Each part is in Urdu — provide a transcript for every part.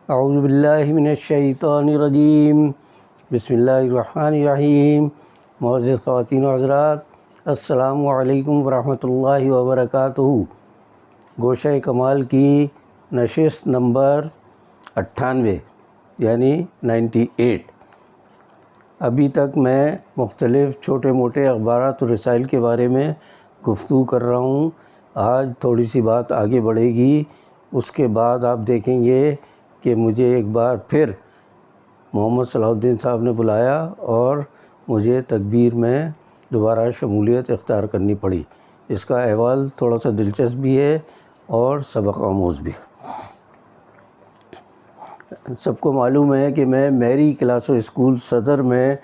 اعوذ باللہ من الشیطان الرجیم، بسم اللہ الرحمن الرحیم۔ معزز خواتین و حضرات، السلام علیکم ورحمۃ اللہ وبرکاتہ۔ گوشہ کمال کی نشست نمبر 98 یعنی 98۔ ابھی تک میں مختلف چھوٹے موٹے اخبارات و رسائل کے بارے میں گفتگو کر رہا ہوں۔ آج تھوڑی سی بات آگے بڑھے گی، اس کے بعد آپ دیکھیں گے کہ مجھے ایک بار پھر محمد صلاح الدین صاحب نے بلایا اور مجھے تکبیر میں دوبارہ شمولیت اختیار کرنی پڑی۔ اس کا احوال تھوڑا سا دلچسپ بھی ہے اور سبق آموز بھی۔ سب کو معلوم ہے کہ میں میری کلاس و اسکول صدر میں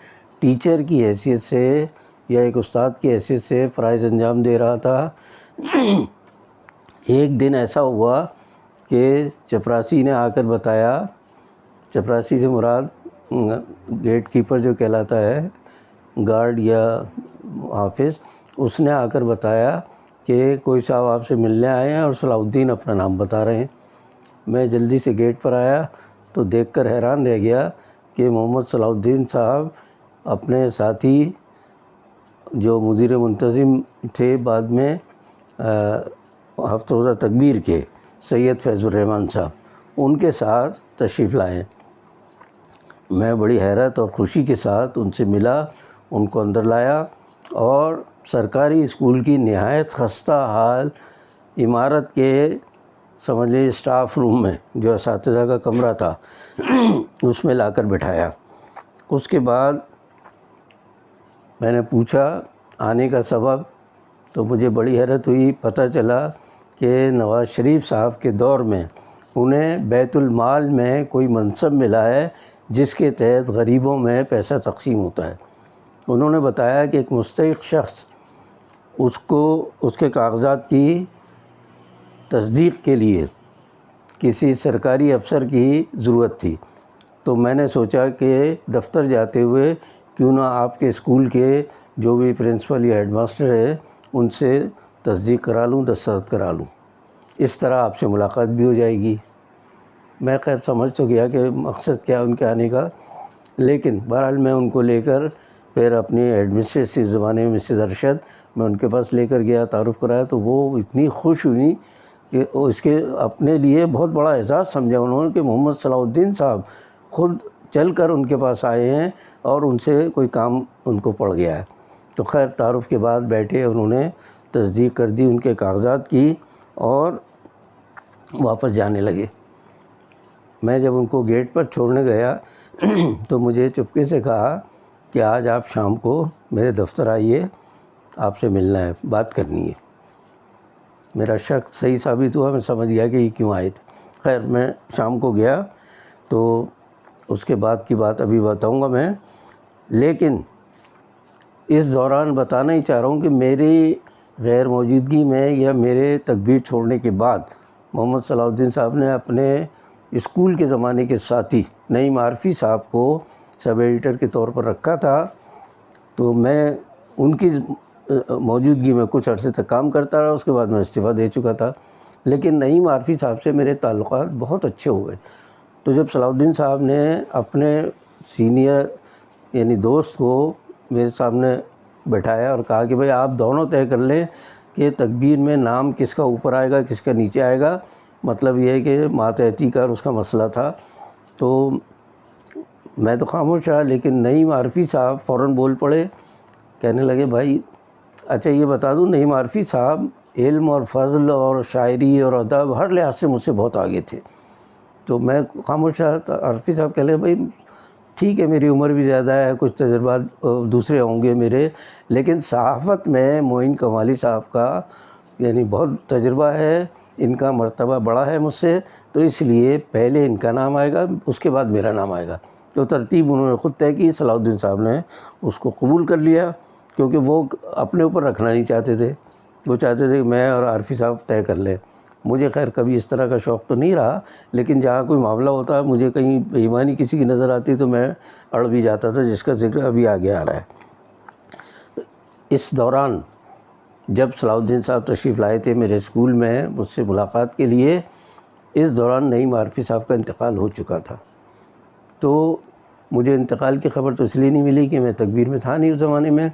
ٹیچر کی حیثیت سے یا ایک استاد کی حیثیت سے فرائض انجام دے رہا تھا۔ ایک دن ایسا ہوا کہ چپراسی نے آ کر بتایا، چپراسی سے مراد گیٹ کیپر جو کہلاتا ہے، گارڈ یا حافظ، اس نے آ کر بتایا کہ کوئی صاحب آپ سے ملنے آئے ہیں اور صلاح الدین اپنا نام بتا رہے ہیں۔ میں جلدی سے گیٹ پر آیا تو دیکھ کر حیران رہ گیا کہ محمد صلاح الدین صاحب اپنے ساتھی جو مدیر منتظم تھے بعد میں ہفت روزہ تکبیر کے، سید فیض الرحمن صاحب، ان کے ساتھ تشریف لائے۔ میں بڑی حیرت اور خوشی کے ساتھ ان سے ملا، ان کو اندر لایا اور سرکاری اسکول کی نہایت خستہ حال عمارت کے سمجھ لیجیے اسٹاف روم میں، جو اساتذہ کا کمرہ تھا، اس میں لا کر بٹھایا۔ اس کے بعد میں نے پوچھا آنے کا سبب، تو مجھے بڑی حیرت ہوئی۔ پتہ چلا کہ نواز شریف صاحب کے دور میں انہیں بیت المال میں کوئی منصب ملا ہے جس کے تحت غریبوں میں پیسہ تقسیم ہوتا ہے۔ انہوں نے بتایا کہ ایک مستحق شخص اس کے کاغذات کی تصدیق کے لیے کسی سرکاری افسر کی ضرورت تھی، تو میں نے سوچا کہ دفتر جاتے ہوئے کیوں نہ آپ کے اسکول کے جو بھی پرنسپل یا ہیڈ ماسٹر ہے ان سے تصدیق کرا لوں، دستخط کرا لوں، اس طرح آپ سے ملاقات بھی ہو جائے گی۔ میں خیر سمجھ تو گیا کہ مقصد کیا ان کے آنے کا، لیکن بہرحال میں ان کو لے کر پھر اپنی ایڈمنسٹریٹو زمانے میں مسز ارشد، میں ان کے پاس لے کر گیا، تعارف کرایا، تو وہ اتنی خوش ہوئی کہ اس کے اپنے لیے بہت بڑا اعزاز سمجھا انہوں نے کہ محمد صلاح الدین صاحب خود چل کر ان کے پاس آئے ہیں اور ان سے کوئی کام ان کو پڑ گیا ہے۔ تو خیر تعارف کے بعد بیٹھے، انہوں نے تصدیق کر دی ان کے کاغذات کی اور واپس جانے لگے۔ میں جب ان کو گیٹ پر چھوڑنے گیا تو مجھے چپکے سے کہا کہ آج آپ شام کو میرے دفتر آئیے، آپ سے ملنا ہے، بات کرنی ہے۔ میرا شک صحیح ثابت ہوا، میں سمجھ گیا کہ یہ کیوں آئے تھے۔ خیر میں شام کو گیا تو اس کے بعد کی بات ابھی بتاؤں گا میں، لیکن اس دوران بتانا ہی چاہ رہا ہوں کہ میری غیر موجودگی میں یا میرے تکبیر چھوڑنے کے بعد محمد صلاح الدین صاحب نے اپنے اسکول کے زمانے کے ساتھی نعیم عارفی صاحب کو سب ایڈیٹر کے طور پر رکھا تھا، تو میں ان کی موجودگی میں کچھ عرصے تک کام کرتا رہا۔ اس کے بعد میں استعفیٰ دے چکا تھا، لیکن نعیم عارفی صاحب سے میرے تعلقات بہت اچھے ہوئے۔ تو جب صلاح الدین صاحب نے اپنے سینئر یعنی دوست کو میرے سامنے بٹھایا اور کہا کہ بھئی آپ دونوں طے کر لیں کہ تکبیر میں نام کس کا اوپر آئے گا کس کا نیچے آئے گا، مطلب یہ ہے کہ ماتحتی کا اس کا مسئلہ تھا۔ تو میں تو خاموش رہا، لیکن نعیم عارفی صاحب فوراً بول پڑے، کہنے لگے بھائی اچھا یہ بتا دوں، نعیم عارفی صاحب علم اور فضل اور شاعری اور ادب ہر لحاظ سے مجھ سے بہت آگے تھے۔ تو میں خاموش رہا، تو عارفی صاحب کہہ لے بھائی ٹھیک ہے میری عمر بھی زیادہ ہے، کچھ تجربات دوسرے ہوں گے میرے، لیکن صحافت میں معین کمالی صاحب کا یعنی بہت تجربہ ہے، ان کا مرتبہ بڑا ہے مجھ سے، تو اس لیے پہلے ان کا نام آئے گا اس کے بعد میرا نام آئے گا۔ تو ترتیب انہوں نے خود طے کی، صلاح الدین صاحب نے اس کو قبول کر لیا، کیونکہ وہ اپنے اوپر رکھنا نہیں چاہتے تھے، وہ چاہتے تھے کہ میں اور عارفی صاحب طے کر لیں۔ مجھے خیر کبھی اس طرح کا شوق تو نہیں رہا، لیکن جہاں کوئی معاملہ ہوتا ہے مجھے کہیں بے ایمانی کسی کی نظر آتی تو میں اڑ بھی جاتا تھا، جس کا ذکر ابھی آگے آ رہا ہے۔ اس دوران جب صلاح الدین صاحب تشریف لائے تھے میرے اسکول میں مجھ سے ملاقات کے لیے، اس دوران نعیم عارفی صاحب کا انتقال ہو چکا تھا۔ تو مجھے انتقال کی خبر تو اس لیے نہیں ملی کہ میں تکبیر میں تھا نہیں اس زمانے میں،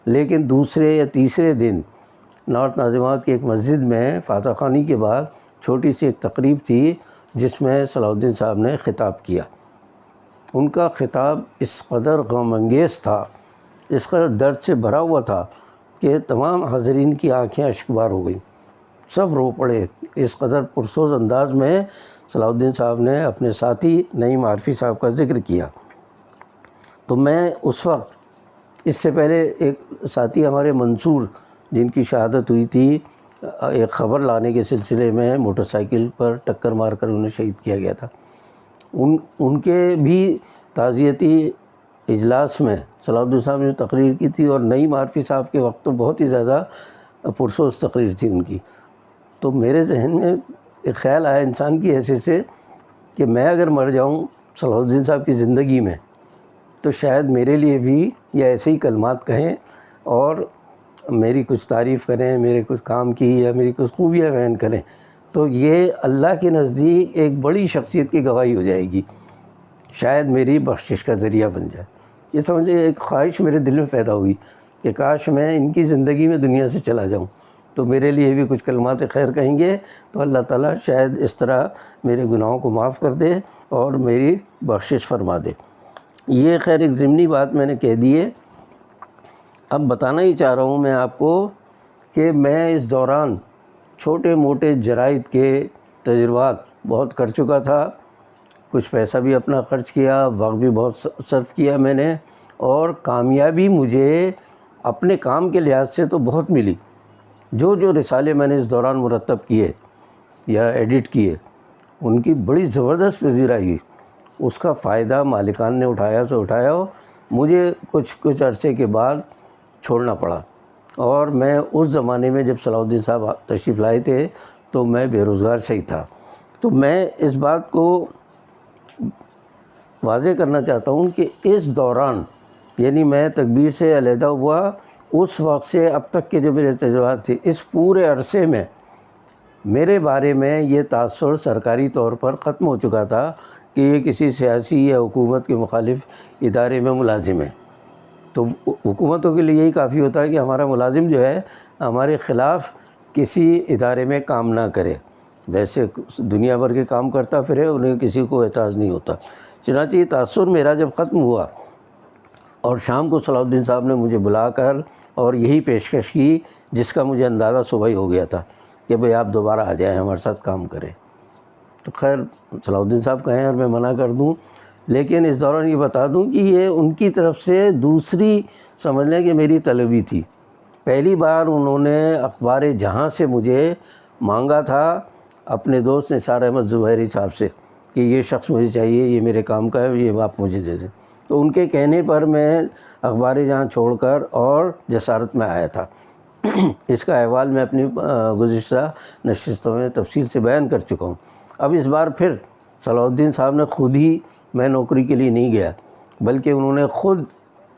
لیکن دوسرے یا تیسرے دن نارتھ ناظم آباد کی ایک مسجد میں فاتح خوانی کے بعد چھوٹی سی ایک تقریب تھی جس میں صلاح الدین صاحب نے خطاب کیا۔ ان کا خطاب اس قدر غم انگیز تھا، اس قدر درد سے بھرا ہوا تھا کہ تمام حاضرین کی آنکھیں اشکبار ہو گئیں، سب رو پڑے۔ اس قدر پرسوز انداز میں صلاح الدین صاحب نے اپنے ساتھی نعیم عارفی صاحب کا ذکر کیا۔ تو میں اس وقت، اس سے پہلے ایک ساتھی ہمارے منصور جن کی شہادت ہوئی تھی ایک خبر لانے کے سلسلے میں، موٹر سائیکل پر ٹکر مار کر انہیں شہید کیا گیا تھا، ان کے بھی تعزیتی اجلاس میں صلاح الدین صاحب نے تقریر کی تھی، اور نعیم عارفی صاحب کے وقت تو بہت ہی زیادہ پرسوز تقریر تھی ان کی۔ تو میرے ذہن میں ایک خیال آیا انسان کی حیثیت سے کہ میں اگر مر جاؤں صلاح الدین صاحب کی زندگی میں تو شاید میرے لیے بھی یہ ایسے ہی کلمات کہیں اور میری کچھ تعریف کریں، میرے کچھ کام کی یا میری کچھ خوبیاں بیان کریں، تو یہ اللہ کے نزدیک ایک بڑی شخصیت کی گواہی ہو جائے گی، شاید میری بخشش کا ذریعہ بن جائے۔ یہ سمجھے ایک خواہش میرے دل میں پیدا ہوئی کہ کاش میں ان کی زندگی میں دنیا سے چلا جاؤں تو میرے لیے بھی کچھ کلمات خیر کہیں گے تو اللہ تعالیٰ شاید اس طرح میرے گناہوں کو معاف کر دے اور میری بخشش فرما دے۔ یہ خیر ایک ضمنی بات میں نے کہہ دی ہے۔ اب بتانا ہی چاہ رہا ہوں میں آپ کو کہ میں اس دوران چھوٹے موٹے جرائد کے تجربات بہت کر چکا تھا، کچھ پیسہ بھی اپنا خرچ کیا، وقت بھی بہت صرف کیا میں نے، اور کامیابی مجھے اپنے کام کے لحاظ سے تو بہت ملی۔ جو رسالے میں نے اس دوران مرتب کیے یا ایڈٹ کیے ان کی بڑی زبردست پذیرائی، اس کا فائدہ مالکان نے اٹھایا تو اٹھایا، مجھے کچھ عرصے کے بعد چھوڑنا پڑا، اور میں اس زمانے میں جب صلاح الدین صاحب تشریف لائے تھے تو میں بے روزگار سے ہی تھا۔ تو میں اس بات کو واضح کرنا چاہتا ہوں کہ اس دوران، یعنی میں تکبیر سے علیحدہ ہوا اس وقت سے اب تک کے جو میرے تجربات تھے، اس پورے عرصے میں میرے بارے میں یہ تاثر سرکاری طور پر ختم ہو چکا تھا کہ یہ کسی سیاسی یا حکومت کے مخالف ادارے میں ملازم ہے۔ تو حکومتوں کے لیے یہی کافی ہوتا ہے کہ ہمارا ملازم جو ہے ہمارے خلاف کسی ادارے میں کام نہ کرے، ویسے دنیا بھر کے کام کرتا پھرے، انہیں کسی کو اعتراض نہیں ہوتا۔ چنانچہ یہ تاثر میرا جب ختم ہوا اور شام کو صلاح الدین صاحب نے مجھے بلا کر اور یہی پیشکش کی جس کا مجھے اندازہ صبح ہی ہو گیا تھا کہ بھئی آپ دوبارہ آ جائیں ہمارے ساتھ کام کریں۔ تو خیر صلاح الدین صاحب کہیں اور میں منع کر دوں، لیکن اس دوران یہ بتا دوں کہ یہ ان کی طرف سے دوسری سمجھ لیں کہ میری طلبی تھی۔ پہلی بار انہوں نے اخبار جہاں سے مجھے مانگا تھا اپنے دوست نثار احمد زبیری صاحب سے کہ یہ شخص مجھے چاہیے، یہ میرے کام کا ہے، یہ آپ مجھے دے دیں۔ تو ان کے کہنے پر میں اخبار جہاں چھوڑ کر اور جسارت میں آیا تھا۔ اس کا احوال میں اپنی گزشتہ نشستوں میں تفصیل سے بیان کر چکا ہوں۔ اب اس بار پھر صلاح الدین صاحب نے خود ہی، میں نوکری کے لیے نہیں گیا بلکہ انہوں نے خود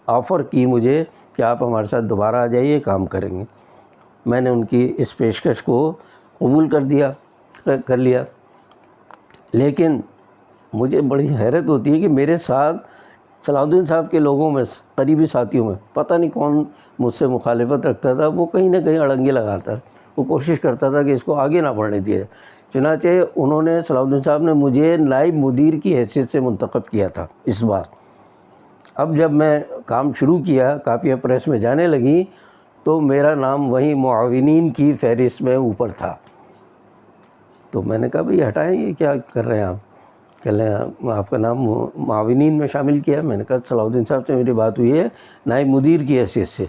آفر کی مجھے کہ آپ ہمارے ساتھ دوبارہ آ جائیے، کام کریں گے۔ میں نے ان کی اس پیشکش کو قبول کر لیا، لیکن مجھے بڑی حیرت ہوتی ہے کہ میرے ساتھ صلاح الدین صاحب کے لوگوں میں، قریبی ساتھیوں میں، پتہ نہیں کون مجھ سے مخالفت رکھتا تھا، وہ کہیں نہ کہیں اڑنگے لگاتا، وہ کوشش کرتا تھا کہ اس کو آگے نہ بڑھنے دیا۔ چنانچہ انہوں نے، صلاح الدین صاحب نے مجھے نائب مدیر کی حیثیت سے منتخب کیا تھا اس بار۔ اب جب میں کام شروع کیا، کاپیاں پریس میں جانے لگیں تو میرا نام وہیں معاونین کی فہرست میں اوپر تھا۔ تو میں نے کہا بھئی ہٹائیں، یہ کیا کر رہے ہیں آپ؟ کہ لیں آپ کا نام معاونین میں شامل کیا۔ میں نے کہا صلاح الدین صاحب سے میری بات ہوئی ہے نائب مدیر کی حیثیت سے،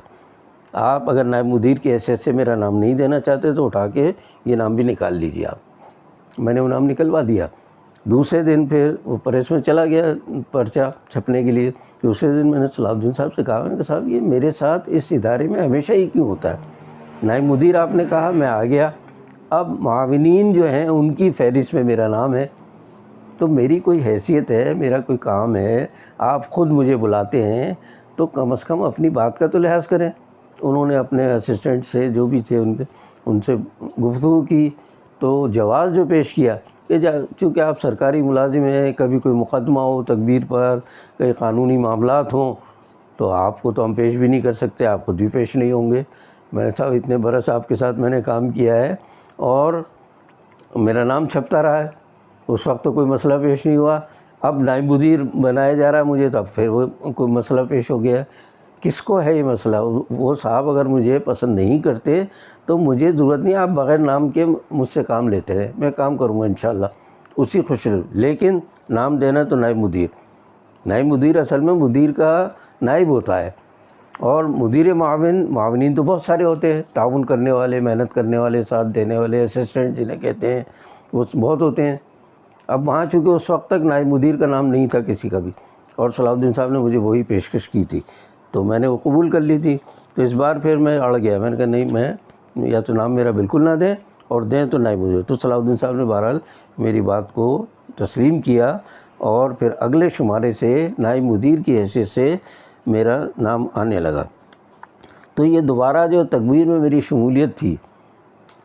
آپ اگر نائب مدیر کی حیثیت سے میرا نام نہیں دینا چاہتے تو اٹھا کے یہ نام بھی نکال لیجیے آپ۔ میں نے وہ نام نکلوا دیا۔ دوسرے دن پھر وہ پریس میں چلا گیا پرچہ چھپنے کے لیے۔ دوسرے دن میں نے صلاح الدین صاحب سے کہا، میں نے کہا صاحب یہ میرے ساتھ اس ادارے میں ہمیشہ ہی کیوں ہوتا ہے؟ نائب مدیر آپ نے کہا، میں آ گیا، اب معاونین جو ہیں ان کی فہرست میں میرا نام ہے، تو میری کوئی حیثیت ہے، میرا کوئی کام ہے، آپ خود مجھے بلاتے ہیں تو کم از کم اپنی بات کا تو لحاظ کریں۔ انہوں نے اپنے اسسٹنٹ سے جو بھی تھے ان سے گفتگو کی تو جواز جو پیش کیا کہ چونکہ آپ سرکاری ملازم ہیں، کبھی کوئی مقدمہ ہو تکبیر پر، کئی قانونی معاملات ہوں، تو آپ کو تو ہم پیش بھی نہیں کر سکتے، آپ خود بھی پیش نہیں ہوں گے۔ میں نے صاحب اتنے برس آپ کے ساتھ میں نے کام کیا ہے اور میرا نام چھپتا رہا ہے، اس وقت تو کوئی مسئلہ پیش نہیں ہوا۔ اب نائب مدیر بنایا جا رہا ہے مجھے، تو اب پھر وہ کوئی مسئلہ پیش ہو گیا ہے۔ کس کو ہے یہ مسئلہ؟ وہ صاحب اگر مجھے پسند نہیں کرتے تو مجھے ضرورت نہیں، آپ بغیر نام کے مجھ سے کام لیتے رہے، میں کام کروں گا انشاءاللہ اسی خوش، لیکن نام دینا تو نائب مدیر۔ نائب مدیر اصل میں مدیر کا نائب ہوتا ہے، اور مدیر معاونین تو بہت سارے ہوتے ہیں، تعاون کرنے والے، محنت کرنے والے، ساتھ دینے والے، اسسٹنٹ جنہیں کہتے ہیں، وہ بہت ہوتے ہیں۔ اب وہاں چونکہ اس وقت تک نائب مدیر کا نام نہیں تھا کسی کا بھی، اور صلاح الدین صاحب نے مجھے وہی پیشکش کی تھی، تو میں نے وہ قبول کر لی تھی۔ تو اس بار پھر میں اڑ گیا، میں نے کہا نہیں، میں یا تو نام میرا بالکل نہ دیں، اور دیں تو نائب مدیر۔ تو صلاح الدین صاحب نے بہرحال میری بات کو تسلیم کیا، اور پھر اگلے شمارے سے نائب مدیر کی حیثیت سے میرا نام آنے لگا۔ تو یہ دوبارہ جو تکبیر میں میری شمولیت تھی،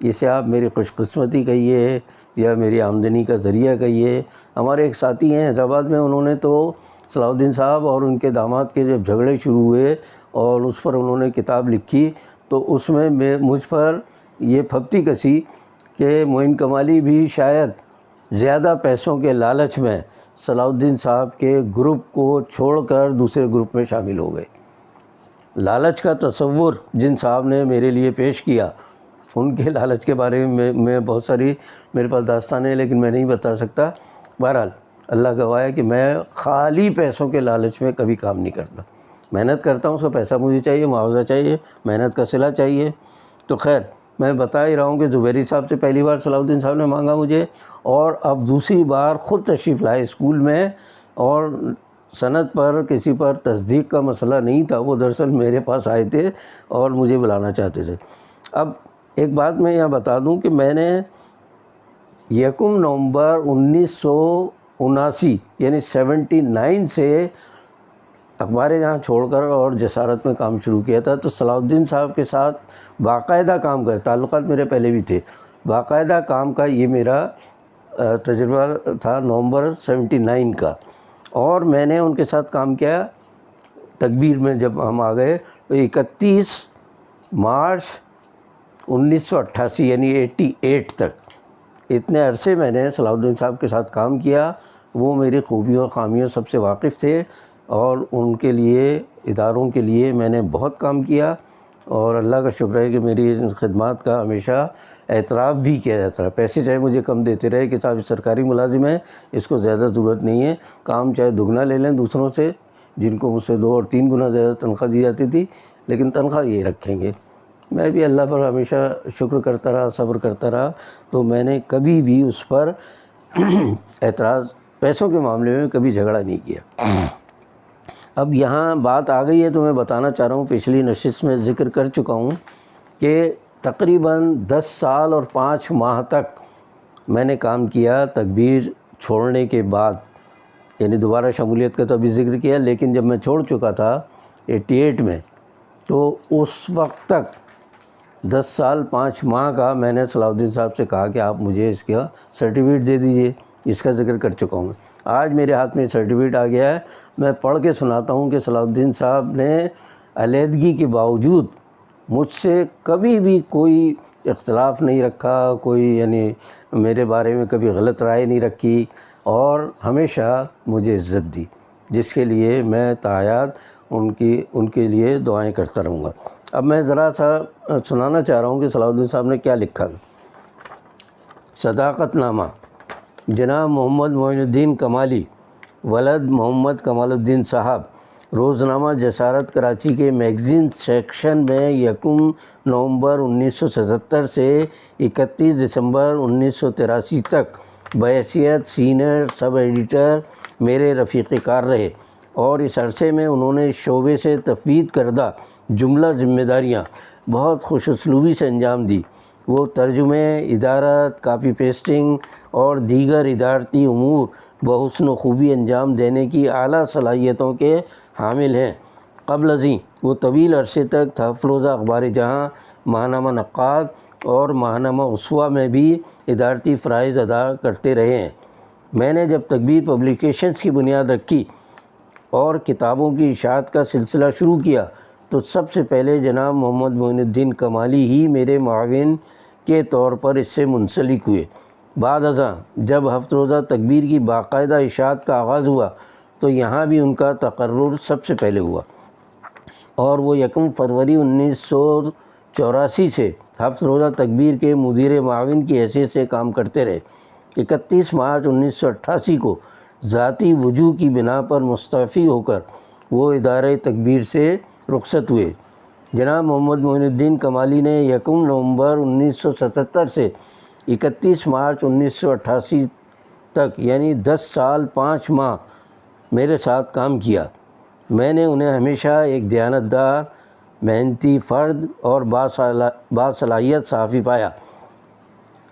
اسے آپ میری خوش قسمتی کہیے یا میری آمدنی کا ذریعہ کہیے۔ ہمارے ایک ساتھی ہیں حیدرآباد میں، انہوں نے تو صلاح الدین صاحب اور ان کے داماد کے جب جھگڑے شروع ہوئے اور اس پر انہوں نے کتاب لکھی، تو اس میں مجھ پر یہ پھبتی کسی کہ معین کمالی بھی شاید زیادہ پیسوں کے لالچ میں صلاح الدین صاحب کے گروپ کو چھوڑ کر دوسرے گروپ میں شامل ہو گئے۔ لالچ کا تصور جن صاحب نے میرے لیے پیش کیا، ان کے لالچ کے بارے میں بہت ساری میرے پاس داستانیں ہیں، لیکن میں نہیں بتا سکتا۔ بہرحال اللہ گواہ ہے کہ میں خالی پیسوں کے لالچ میں کبھی کام نہیں کرتا، محنت کرتا ہوں، اس کا پیسہ مجھے چاہیے، معاوضہ چاہیے، محنت کا صلہ چاہیے۔ تو خیر میں بتا ہی رہا ہوں کہ زبیری صاحب سے پہلی بار صلاح الدین صاحب نے مانگا مجھے، اور اب دوسری بار خود تشریف لائے اسکول میں، اور سند پر کسی پر تصدیق کا مسئلہ نہیں تھا، وہ دراصل میرے پاس آئے تھے اور مجھے بلانا چاہتے تھے۔ اب ایک بات میں یہاں بتا دوں کہ میں نے 1 نومبر 1979 یعنی 79 سے اخبار جہاں چھوڑ کر اور جسارت میں کام شروع کیا تھا، تو صلاح الدین صاحب کے ساتھ باقاعدہ کام کر، تعلقات میرے پہلے بھی تھے، باقاعدہ کام کا یہ میرا تجربہ تھا نومبر 79 کا، اور میں نے ان کے ساتھ کام کیا تکبیر میں جب ہم آ گئے تو 31 مارچ 1988 یعنی 88 تک اتنے عرصے میں نے صلاح الدین صاحب کے ساتھ کام کیا۔ وہ میری خوبیوں اور خامیوں سب سے واقف تھے، اور ان کے لیے، اداروں کے لیے میں نے بہت کام کیا، اور اللہ کا شکر ہے کہ میری خدمات کا ہمیشہ اعتراف بھی کیا جاتا ہے۔ پیسے چاہے مجھے کم دیتے رہے کہ صاحب سرکاری ملازم ہے، اس کو زیادہ ضرورت نہیں ہے، کام چاہے دگنا لے لیں دوسروں سے جن کو مجھ سے 2 اور 3 گنا زیادہ تنخواہ دی جاتی تھی، لیکن تنخواہ یہ رکھیں گے۔ میں بھی اللہ پر ہمیشہ شکر کرتا رہا، صبر کرتا رہا، تو میں نے کبھی بھی اس پر اعتراض، پیسوں کے معاملے میں کبھی جھگڑا نہیں کیا۔ اب یہاں بات آ گئی ہے تو میں بتانا چاہ رہا ہوں، پچھلی نشست میں ذکر کر چکا ہوں کہ تقریباً 10 سال اور 5 ماہ تک میں نے کام کیا تکبیر چھوڑنے کے بعد، یعنی دوبارہ شمولیت کا تو ابھی ذکر کیا، لیکن جب میں چھوڑ چکا تھا 88 میں، تو اس وقت تک 10 سال 5 ماہ کا میں نے صلاح الدین صاحب سے کہا کہ آپ مجھے اس کا سرٹیفکیٹ دے دیجئے، اس کا ذکر کر چکا ہوں۔ آج میرے ہاتھ میں سرٹیفکیٹ آ گیا ہے، میں پڑھ کے سناتا ہوں کہ صلاح الدین صاحب نے علیحدگی کے باوجود مجھ سے کبھی بھی کوئی اختلاف نہیں رکھا، کوئی یعنی میرے بارے میں کبھی غلط رائے نہیں رکھی، اور ہمیشہ مجھے عزت دی، جس کے لیے میں تاحیات ان کے لیے دعائیں کرتا رہوں گا۔ اب میں ذرا سا سنانا چاہ رہا ہوں کہ صلاح الدین صاحب نے کیا لکھا۔ صداقت نامہ، جناب محمد معین الدین کمالی ولد محمد کمال الدین صاحب، روزنامہ جسارت کراچی کے میگزین سیکشن میں 1 نومبر 1977 سے 31 دسمبر 1983 تک بحیثیت سینئر سب ایڈیٹر میرے رفیق کار رہے، اور اس عرصے میں انہوں نے شعبے سے تفویض کردہ جملہ ذمہ داریاں بہت خوش اسلوبی سے انجام دی۔ وہ ترجمے، ادارت، کاپی پیسٹنگ اور دیگر ادارتی امور بحسن و خوبی انجام دینے کی اعلیٰ صلاحیتوں کے حامل ہیں۔ قبل ازیں وہ طویل عرصے تک تحفظ اخبار جہاں، ماہنامہ نقاد اور ماہنامہ اسوہ میں بھی ادارتی فرائض ادا کرتے رہے ہیں۔ میں نے جب تکبیر پبلیکیشنز کی بنیاد رکھی اور کتابوں کی اشاعت کا سلسلہ شروع کیا تو سب سے پہلے جناب محمد معین الدین کمالی ہی میرے معاون کے طور پر اس سے منسلک ہوئے۔ بعد ازاں جب ہفت روزہ تکبیر کی باقاعدہ اشاعت کا آغاز ہوا تو یہاں بھی ان کا تقرر سب سے پہلے ہوا، اور وہ 1 فروری 1984 سے ہفت روزہ تکبیر کے مدیر معاون کی حیثیت سے کام کرتے رہے۔ 31 مارچ 1988 کو ذاتی وجوہ کی بنا پر مستعفی ہو کر وہ ادارہ تکبیر سے رخصت ہوئے۔ جناب محمد معین الدین کمالی نے 1 نومبر 1977 سے 31 مارچ 1988 تک یعنی 10 سال 5 ماہ میرے ساتھ کام کیا۔ میں نے انہیں ہمیشہ ایک دیانتدار، محنتی فرد اور باصلاحیت صحافی پایا۔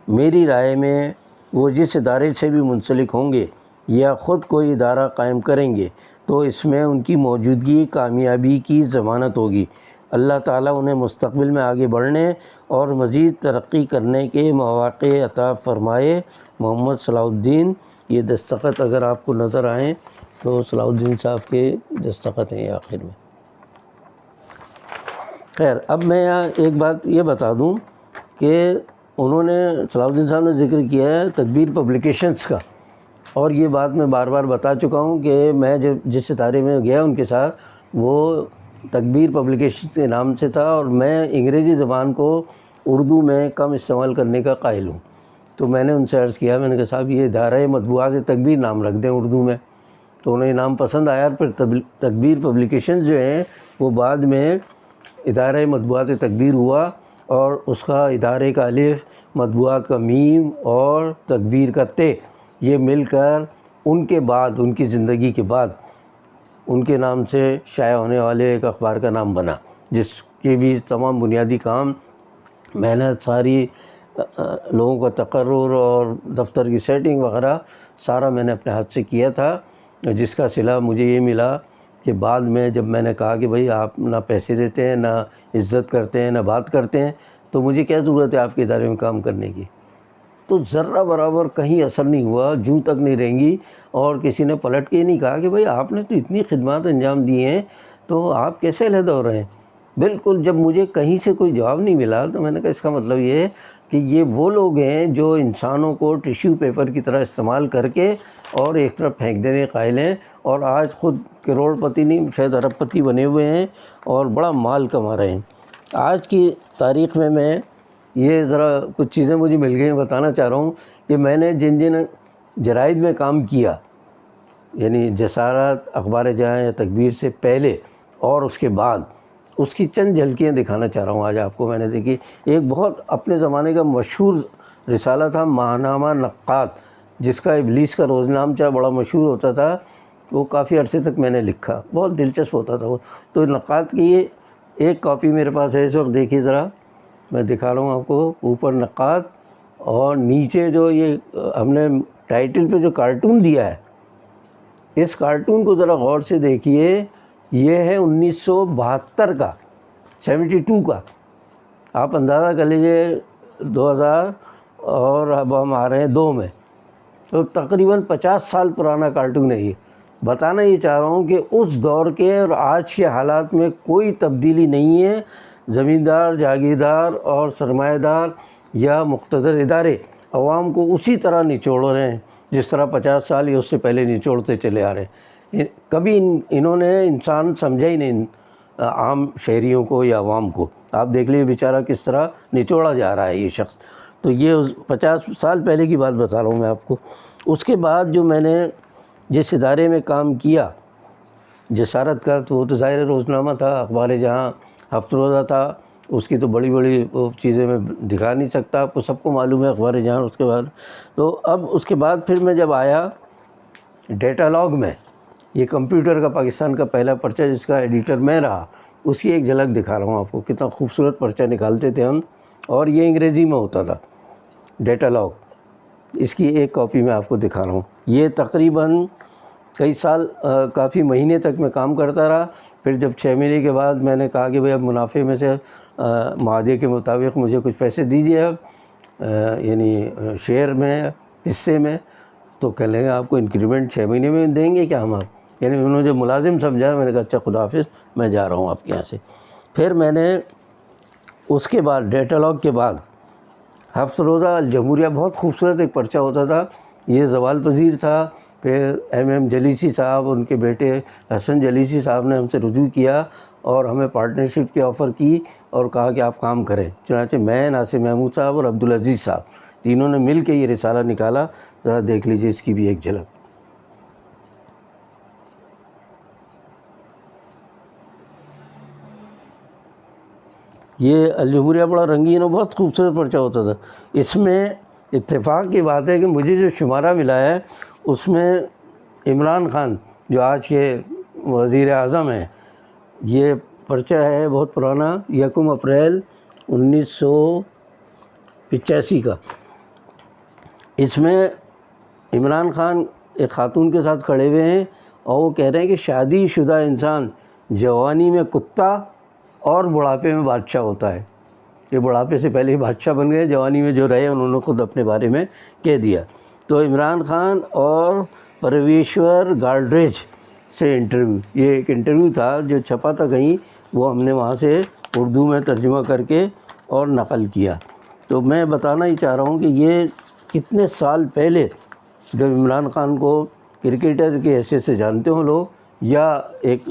میری رائے میں وہ جس ادارے سے بھی منسلک ہوں گے یا خود کوئی ادارہ قائم کریں گے تو اس میں ان کی موجودگی کامیابی کی ضمانت ہوگی۔ اللہ تعالیٰ انہیں مستقبل میں آگے بڑھنے اور مزید ترقی کرنے کے مواقع عطا فرمائے۔ محمد صلاح الدین۔ یہ دستخط اگر آپ کو نظر آئیں تو صلاح الدین صاحب کے دستخط ہیں آخر میں۔ خیر، اب میں یہاں ایک بات یہ بتا دوں کہ انہوں نے صلاح الدین صاحب نے ذکر کیا ہے تکبیر پبلیکیشنز کا، اور یہ بات میں بار بار بتا چکا ہوں کہ میں جس ادارے میں گیا ان کے ساتھ وہ تکبیر پبلیکیشن کے نام سے تھا، اور میں انگریزی زبان کو اردو میں کم استعمال کرنے کا قائل ہوں۔ تو میں نے ان سے عرض کیا، میں نے کہا صاحب یہ ادارہ مطبوعات تکبیر نام رکھ دیں اردو میں، تو انہیں نام پسند آیا۔ پھر تکبیر پبلیکیشن جو ہیں وہ بعد میں ادارہ مطبوعات تکبیر ہوا، اور اس کا ادارے کا الف، مطبوعات کا میم اور تکبیر کا تے، یہ مل کر ان کے بعد، ان کی زندگی کے بعد ان کے نام سے شائع ہونے والے ایک اخبار کا نام بنا، جس کے بھی تمام بنیادی کام، محنت، ساری لوگوں کا تقرر اور دفتر کی سیٹنگ وغیرہ سارا میں نے اپنے ہاتھ سے کیا تھا، جس کا صلہ مجھے یہ ملا کہ بعد میں جب میں نے کہا کہ بھئی آپ نہ پیسے دیتے ہیں، نہ عزت کرتے ہیں، نہ بات کرتے ہیں، تو مجھے کیا ضرورت ہے آپ کے ادارے میں کام کرنے کی؟ تو ذرہ برابر کہیں اثر نہیں ہوا، جوں تک نہیں رہیں، اور کسی نے پلٹ کے نہیں کہا کہ بھئی آپ نے تو اتنی خدمات انجام دی ہیں تو آپ کیسے علیحدہ ہو رہے ہیں۔ بالکل جب مجھے کہیں سے کوئی جواب نہیں ملا تو میں نے کہا اس کا مطلب یہ ہے کہ یہ وہ لوگ ہیں جو انسانوں کو ٹیشو پیپر کی طرح استعمال کر کے اور ایک طرف پھینک دینے قائل ہیں، اور آج خود کروڑ پتی نہیں شاید ارب پتی بنے ہوئے ہیں اور بڑا مال کما رہے ہیں۔ آج کی تاریخ میں یہ ذرا کچھ چیزیں مجھے مل گئی بتانا چاہ رہا ہوں کہ میں نے جن جرائد میں کام کیا، یعنی جسارت، اخبار جہاں یا تکبیر سے پہلے اور اس کے بعد، اس کی چند جھلکیاں دکھانا چاہ رہا ہوں آج آپ کو۔ میں نے دیکھی ایک بہت اپنے زمانے کا مشہور رسالہ تھا ماہنامہ نقاد، جس کا ابلیس کا روزنامہ بڑا مشہور ہوتا تھا، وہ کافی عرصے تک میں نے لکھا، بہت دلچسپ ہوتا تھا وہ۔ تو نقاد کی یہ ایک کاپی میرے پاس ہے اس وقت، دیکھیے ذرا، میں دکھا رہا ہوں آپ کو۔ اوپر نقاد اور نیچے جو یہ ہم نے ٹائٹل پہ جو کارٹون دیا ہے، اس کارٹون کو ذرا غور سے دیکھیے، یہ ہے 1972 کا، 72 کا۔ آپ اندازہ کر لیجئے 2000 اور اب ہم آ رہے ہیں 2 میں، تو تقریباً 50 سال پرانا کارٹون ہے یہ۔ بتانا یہ چاہ رہا ہوں کہ اس دور کے اور آج کے حالات میں کوئی تبدیلی نہیں ہے۔ زمیندار، جاگیردار اور سرمایہ دار یا مقتدر ادارے عوام کو اسی طرح نچوڑ رہے ہیں جس طرح 50 سال یا اس سے پہلے نچوڑتے چلے آ رہے ہیں۔ کبھی انہوں نے انسان سمجھا ہی نہیں، عام شہریوں کو یا عوام کو۔ آپ دیکھ لیے بیچارہ کس طرح نچوڑا جا رہا ہے یہ شخص۔ تو یہ 50 سال پہلے کی بات بتا رہا ہوں میں آپ کو۔ اس کے بعد جو میں نے جس ادارے میں کام کیا جسارت کا، تو وہ تو ظاہر روزنامہ تھا، اخبار جہاں ہفت روزہ تھا، اس کی تو بڑی بڑی وہ چیزیں میں دکھا نہیں سکتا، آپ کو سب کو معلوم ہے اخبار جہاں۔ اس کے بعد تو اب اس کے بعد پھر میں جب آیا ڈیٹالاگ میں، یہ کمپیوٹر کا پاکستان کا پہلا پرچہ جس کا ایڈیٹر میں رہا، اس کی ایک جھلک دکھا رہا ہوں آپ کو، کتنا خوبصورت پرچہ نکالتے تھے ہم، اور یہ انگریزی میں ہوتا تھا ڈیٹالاگ۔ اس کی ایک کاپی میں آپ کو دکھا رہا ہوں۔ یہ تقریباً کئی سال، کافی مہینے تک میں کام کرتا رہا۔ پھر جب 6 مہینے کے بعد میں نے کہا کہ بھئی اب منافع میں سے معاہدے کے مطابق مجھے کچھ پیسے دیجیے آپ، یعنی شیئر میں، حصے میں. تو کہنے لگے آپ کو انکریمنٹ 6 مہینے میں دیں گے کیا ہم آپ؟ یعنی انہوں نے جو ملازم سمجھا. میں نے کہا اچھا خدا حافظ، میں جا رہا ہوں آپ کے یہاں سے. پھر میں نے اس کے بعد ڈیٹالاگ کے بعد ہفت روزہ الجمہوریہ، بہت خوبصورت ایک پرچہ ہوتا تھا، یہ زوال پذیر تھا. پھر ایم جلیسی صاحب، ان کے بیٹے حسن جلیسی صاحب نے ہم سے رجوع کیا اور ہمیں پارٹنرشپ کی آفر کی اور کہا کہ آپ کام کریں. چنانچہ میں، ناصر محمود صاحب اور عبدالعزیز صاحب، تینوں نے مل کے یہ رسالہ نکالا. ذرا دیکھ لیجیے اس کی بھی ایک جھلک. یہ الجمہوریہ بڑا رنگین اور بہت خوبصورت پرچہ ہوتا تھا. اس میں اتفاق کی بات ہے کہ مجھے جو شمارہ ملا ہے اس میں عمران خان جو آج کے وزیر اعظم ہیں، یہ پرچہ ہے بہت پرانا، 1 اپریل 1985 کا. اس میں عمران خان ایک خاتون کے ساتھ کھڑے ہوئے ہیں اور وہ کہہ رہے ہیں کہ شادی شدہ انسان جوانی میں کتا اور بڑھاپے میں بادشاہ ہوتا ہے. یہ بڑھاپے سے پہلے ہی بادشاہ بن گئے، جوانی میں جو رہے انہوں نے خود اپنے بارے میں کہہ دیا. تو عمران خان اور پرویشور گالڈریج سے انٹرویو، یہ ایک انٹرویو تھا جو چھپا تھا کہیں، وہ ہم نے وہاں سے اردو میں ترجمہ کر کے اور نقل کیا. تو میں بتانا ہی چاہ رہا ہوں کہ یہ کتنے سال پہلے جب عمران خان کو کرکٹر کی حیثیت سے جانتے ہوں لوگ، یا ایک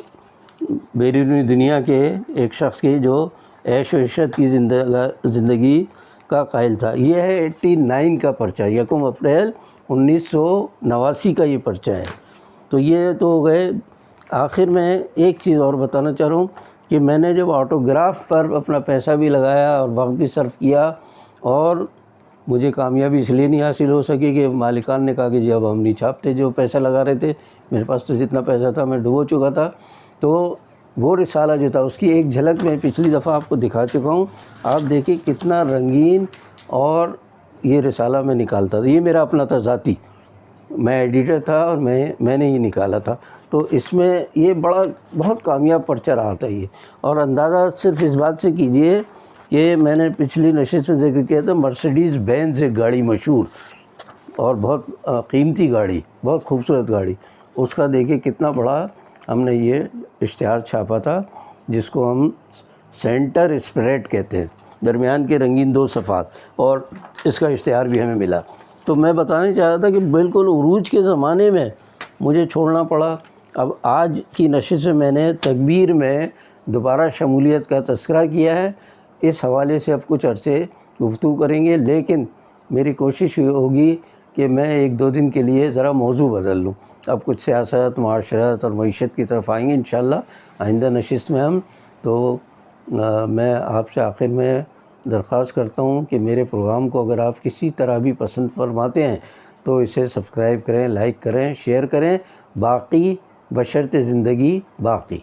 بیرونی دنیا کے ایک شخص کی جو عیش و عشرت کی زندگی کا قائل تھا. یہ ہے 89 کا پرچہ، 1 اپریل 1989 کا یہ پرچہ ہے. تو یہ تو ہو گئے. آخر میں ایک چیز اور بتانا چاہ رہا ہوں کہ میں نے جب آٹوگراف پر اپنا پیسہ بھی لگایا اور وقت بھی صرف کیا، اور مجھے کامیابی اس لیے نہیں حاصل ہو سکی کہ مالکان نے کہا کہ جی اب ہم نہیں چھاپتے جو پیسہ لگا رہے تھے، میرے پاس تو جتنا پیسہ تھا میں ڈبو چکا تھا. تو وہ رسالہ جو تھا اس کی ایک جھلک میں پچھلی دفعہ آپ کو دکھا چکا ہوں. آپ دیکھیں کتنا رنگین، اور یہ رسالہ میں نکالتا تھا. یہ میرا اپنا تھا ذاتی، میں ایڈیٹر تھا اور میں نے یہ نکالا تھا. تو اس میں یہ بہت کامیاب پرچہ رہا تھا یہ. اور اندازہ صرف اس بات سے کیجئے کہ میں نے پچھلی نشست میں ذکر کیا تھا، مرسیڈیز بینز ایک گاڑی مشہور اور بہت قیمتی گاڑی، بہت خوبصورت گاڑی، اس کا دیکھیں کتنا بڑا ہم نے یہ اشتہار چھاپا تھا، جس کو ہم سینٹر اسپریڈ کہتے ہیں، درمیان کے رنگین 2 صفحات، اور اس کا اشتہار بھی ہمیں ملا. تو میں بتانا چاہ رہا تھا کہ بالکل عروج کے زمانے میں مجھے چھوڑنا پڑا. اب آج کی نشست میں نے تکبیر میں دوبارہ شمولیت کا تذکرہ کیا ہے. اس حوالے سے اب کچھ عرصے گفتگو کریں گے، لیکن میری کوشش ہوگی کہ میں 1-2 دن کے لیے ذرا موضوع بدل لوں. اب کچھ سیاست، معاشرت اور معیشت کی طرف آئیں گے انشاءاللہ آئندہ نشست میں ہم. تو میں آپ سے آخر میں درخواست کرتا ہوں کہ میرے پروگرام کو اگر آپ کسی طرح بھی پسند فرماتے ہیں تو اسے سبسکرائب کریں، لائک کریں، شیئر کریں. باقی بشرط زندگی باقی.